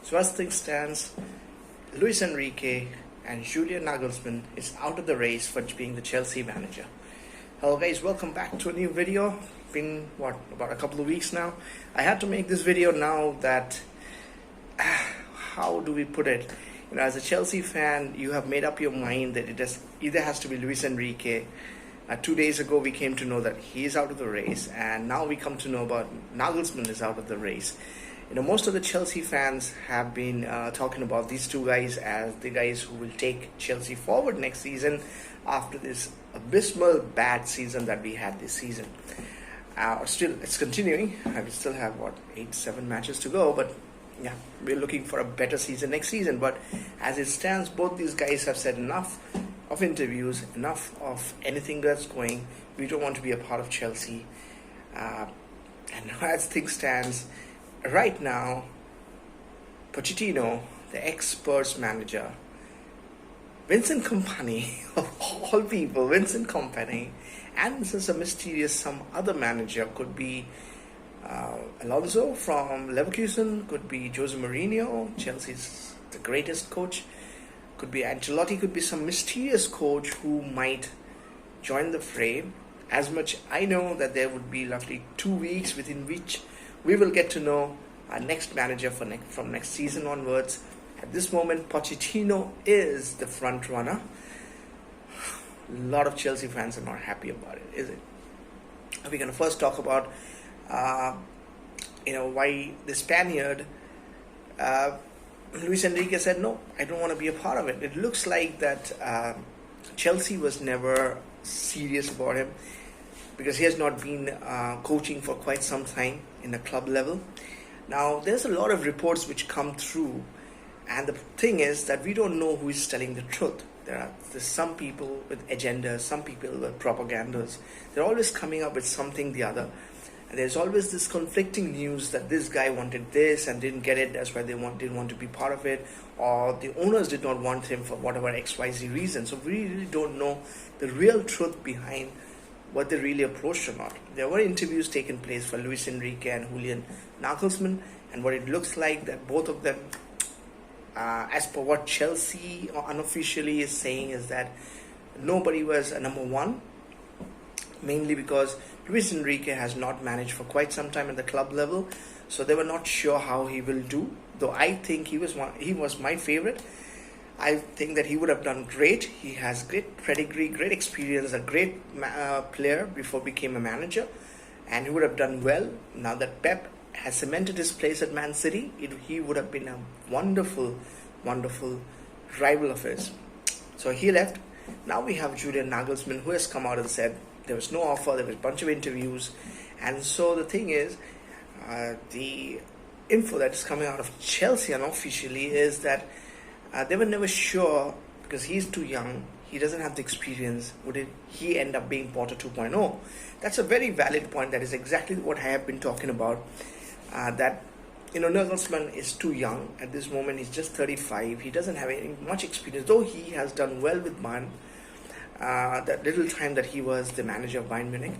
So as things stands, Luis Enrique and Julian Nagelsmann is out of the race for being the Chelsea manager. Hello guys, welcome back to a new video. Been about a couple of weeks now. I had to make this video now that how do we put it? As a Chelsea fan, you have made up your mind that it either has to be Luis Enrique. 2 days ago, we came to know that he is out of the race, and now we come to know about Nagelsmann is out of the race. Most of the Chelsea fans have been talking about these two guys as the guys who will take Chelsea forward next season after this abysmal bad season that we had this season. Still, it's continuing. We still have 7 matches to go, but yeah, we're looking for a better season next season. But as it stands, both these guys have said enough of interviews, enough of anything that's going. We don't want to be a part of Chelsea. And as things stands, right now, Pochettino, the ex-Spurs manager, Vincent Kompany, of all people, Vincent Kompany, and this is a mysterious some other manager, could be Alonso from Leverkusen, could be Jose Mourinho, Chelsea's the greatest coach, could be Ancelotti, could be some mysterious coach who might join the fray. As much I know that there would be roughly 2 weeks within which we will get to know our next manager from next season onwards. At this moment, Pochettino is the front runner. A lot of Chelsea fans are not happy about it, is it? We're going to first talk about why the Spaniard Luis Enrique said, no, I don't want to be a part of it. It looks like that Chelsea was never serious about him because he has not been coaching for quite some time in the club level. Now, there's a lot of reports which come through, and the thing is that we don't know who is telling the truth. There's some people with agendas, some people with propagandas. They're always coming up with something the other. And there's always this conflicting news that this guy wanted this and didn't get it. That's why they didn't want to be part of it. Or the owners did not want him for whatever XYZ reason. So we really don't know the real truth behind what they really approached or not. There were interviews taking place for Luis Enrique and Julian Nagelsmann, and what it looks like that both of them, as per what Chelsea unofficially is saying, is that nobody was a number one, mainly because Luis Enrique has not managed for quite some time at the club level, so they were not sure how he will do. Though I think he was my favorite. I think that he would have done great. He has great pedigree, great experience, a great player before became a manager, and he would have done well. Now that Pep has cemented his place at Man City, he would have been a wonderful, wonderful rival of his. So he left. Now we have Julian Nagelsmann, who has come out and said there was no offer, there was a bunch of interviews. And so the thing is, the info that is coming out of Chelsea unofficially is that they were never sure, because he's too young, he doesn't have the experience. Would he end up being Potter 2.0? That's a very valid point. That is exactly what I have been talking about. That Nagelsmann is too young at this moment. He's just 35. He doesn't have much experience, though he has done well with Bayern. That little time that he was the manager of Bayern Munich,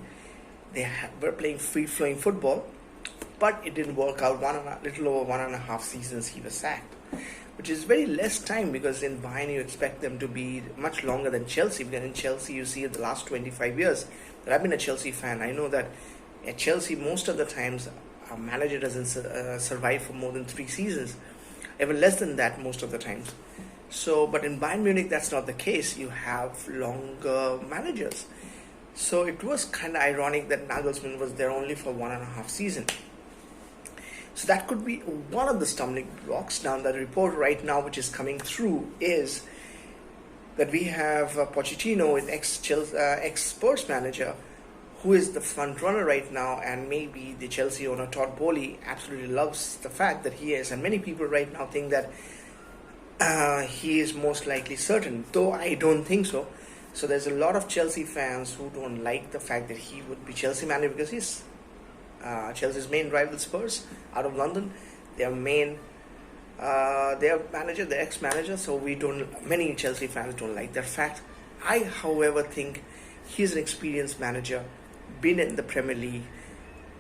they were playing free-flowing football, but it didn't work out. Little over 1.5 seasons he was sacked, which is very less time, because in Bayern you expect them to be much longer than Chelsea. Because in Chelsea you see the last 25 years that I've been a Chelsea fan, I know that at Chelsea most of the times a manager doesn't survive for more than 3 seasons, even less than that most of the times. So, but in Bayern Munich that's not the case. You have longer managers. So it was kind of ironic that Nagelsmann was there only for 1.5 seasons. So that could be one of the stumbling blocks. Now, the report right now which is coming through is that we have Pochettino, an ex-Spurs manager, who is the front runner right now, and maybe the Chelsea owner Todd Bowley absolutely loves the fact that he is, and many people right now think that he is most likely certain, though I don't think so. So there's a lot of Chelsea fans who don't like the fact that he would be Chelsea manager, because he's Chelsea's main rival Spurs out of London. Their manager, their ex-manager. So many Chelsea fans don't like that fact. I, however, think he's an experienced manager, been in the Premier League,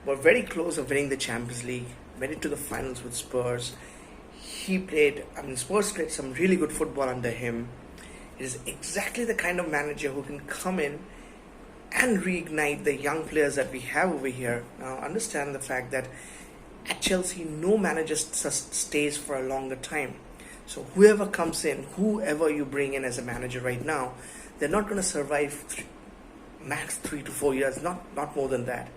were very close of winning the Champions League, went into the finals with Spurs. Spurs played some really good football under him. He is exactly the kind of manager who can come in and reignite the young players that we have over here. Now, understand the fact that at Chelsea, no manager stays for a longer time. So whoever comes in, whoever you bring in as a manager right now, they're not going to survive max 3 to 4 years, not more than that.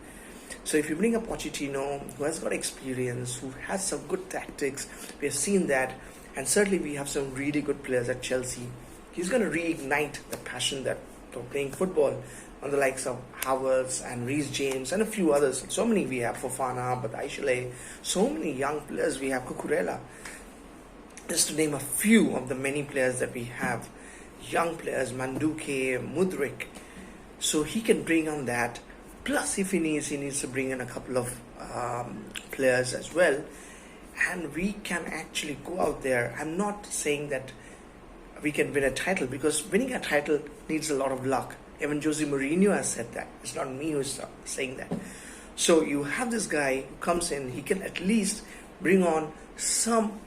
So if you bring a Pochettino who has got experience, who has some good tactics, we have seen that, and certainly we have some really good players at Chelsea. He's going to reignite the passion that for playing football on the likes of Havertz and Reece James and a few others. So many we have, Fofana, but Aishale, so many young players we have, Cucurella. Just to name a few of the many players that we have, young players, Manduke, Mudrik. So he can bring on that. Plus, if he needs to bring in a couple of players as well. And we can actually go out there. I'm not saying that we can win a title, because winning a title needs a lot of luck. Even Jose Mourinho has said that. It's not me who's saying that. So you have this guy who comes in, he can at least bring on some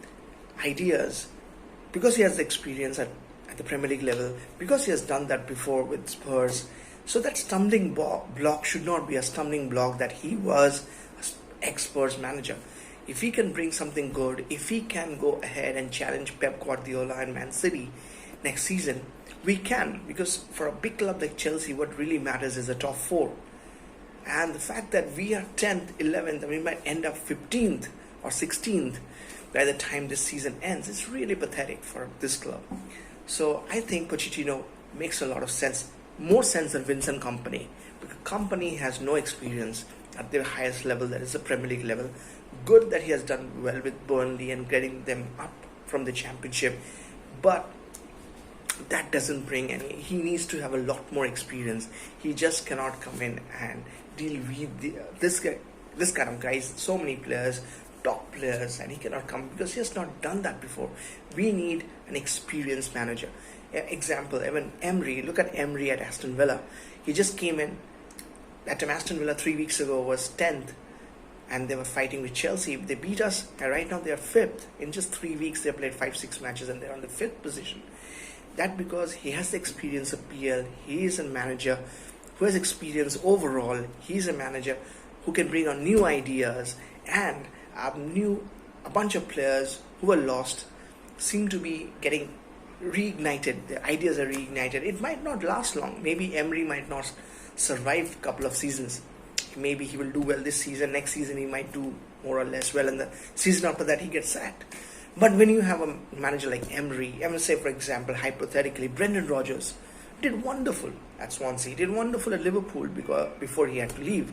ideas, because he has the experience at the Premier League level, because he has done that before with Spurs. So that stumbling block should not be a stumbling block that he was an ex-Spurs manager. If he can bring something good, if he can go ahead and challenge Pep Guardiola and Man City next season, we can. Because for a big club like Chelsea, what really matters is the top 4. And the fact that we are 10th, 11th, and we might end up 15th or 16th by the time this season ends, it's really pathetic for this club. So I think Pochettino makes a lot of sense. More sense than Vincent Kompany, because Kompany has no experience at the highest level, that is the Premier League level. Good that he has done well with Burnley and getting them up from the Championship, but that doesn't bring any. He needs to have a lot more experience. He just cannot come in and deal with this kind of guys. So many players, top players, and he cannot come because he has not done that before. We need an experienced manager. Example, even Emery. Look at Emery at Aston Villa. He just came in. At Aston Villa 3 weeks ago was 10th, and they were fighting with Chelsea. They beat us, and right now they are 5th. In just 3 weeks, they played 5-6 matches, and they're on the 5th position. That because he has the experience of PL. He is a manager who has experience overall. He's a manager who can bring on new ideas, and a bunch of players who were lost seem to be getting reignited. The ideas are reignited. It might not last long. Maybe Emery might not survive a couple of seasons. Maybe he will do well this season. Next season he might do more or less well, and the season after that he gets sacked. But when you have a manager like Emery, I'm going to say, for example, hypothetically, Brendan Rodgers did wonderful at Swansea, did wonderful at Liverpool before he had to leave.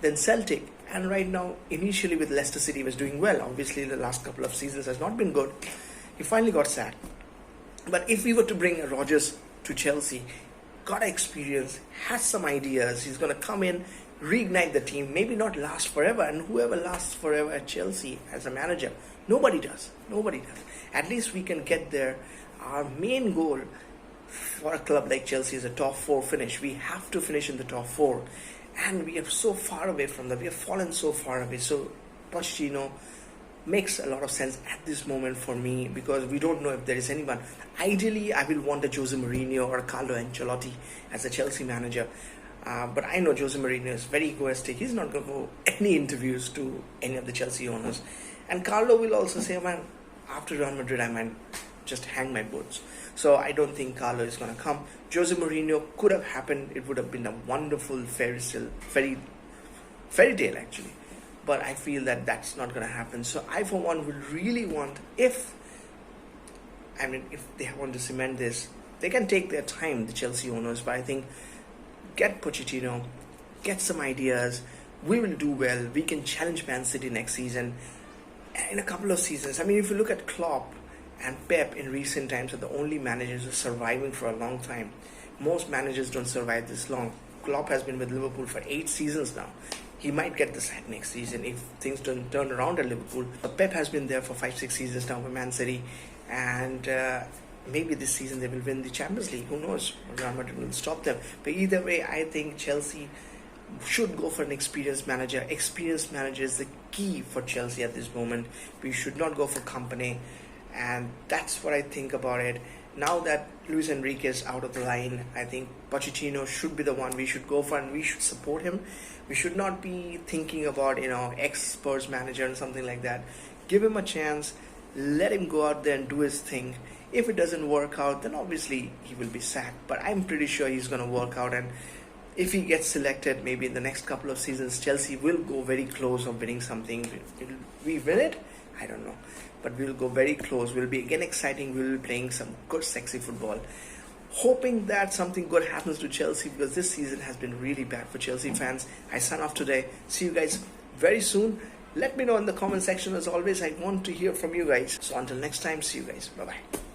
Then Celtic, and right now, initially with Leicester City, was doing well. Obviously, the last couple of seasons has not been good. He finally got sacked. But if we were to bring Rodgers to Chelsea, got experience, has some ideas, he's going to come in, reignite the team, maybe not last forever. And whoever lasts forever at Chelsea as a manager, nobody does. At least we can get there. Our main goal for a club like Chelsea is a top 4 finish. We have to finish in the top 4. And we are so far away from that. We have fallen so far away. So Pochettino makes a lot of sense at this moment for me, because we don't know if there is anyone. Ideally, I will want a Jose Mourinho or Carlo Ancelotti as a Chelsea manager. But I know Jose Mourinho is very egoistic. He's not going to go any interviews to any of the Chelsea owners. And Carlo will also say, man, after Real Madrid, I might just hang my boots. So I don't think Carlo is going to come. Jose Mourinho could have happened. It would have been a wonderful fairy tale actually. But I feel that that's not going to happen. So I, for one, would really want, if they want to cement this, they can take their time, the Chelsea owners. But I think, get Pochettino, get some ideas. We will do well. We can challenge Man City next season. In a couple of seasons. If you look at Klopp and Pep in recent times, are the only managers who are surviving for a long time. Most managers don't survive this long. Klopp has been with Liverpool for 8 seasons now. He might get the sack next season if things don't turn around at Liverpool. But Pep has been there for 5-6 seasons now for Man City, and maybe this season they will win the Champions League. Who knows? Real Madrid will stop them. But either way, I think Chelsea should go for an experienced manager. Experienced manager is the key for Chelsea at this moment. We should not go for Kompany, and that's what I think about it. Now that Luis Enrique is out of the line, I think Pochettino should be the one we should go for, and we should support him. We should not be thinking about ex-Spurs manager and something like that. Give him a chance. Let him go out there and do his thing. If it doesn't work out, then obviously he will be sacked. But I'm pretty sure he's going to work out, and if he gets selected, maybe in the next couple of seasons, Chelsea will go very close of winning something. Will we win it? I don't know. But we'll go very close. We'll be again exciting. We'll be playing some good, sexy football. Hoping that something good happens to Chelsea, because this season has been really bad for Chelsea fans. I sign off today. See you guys very soon. Let me know in the comment section. As always, I want to hear from you guys. So until next time, see you guys. Bye-bye.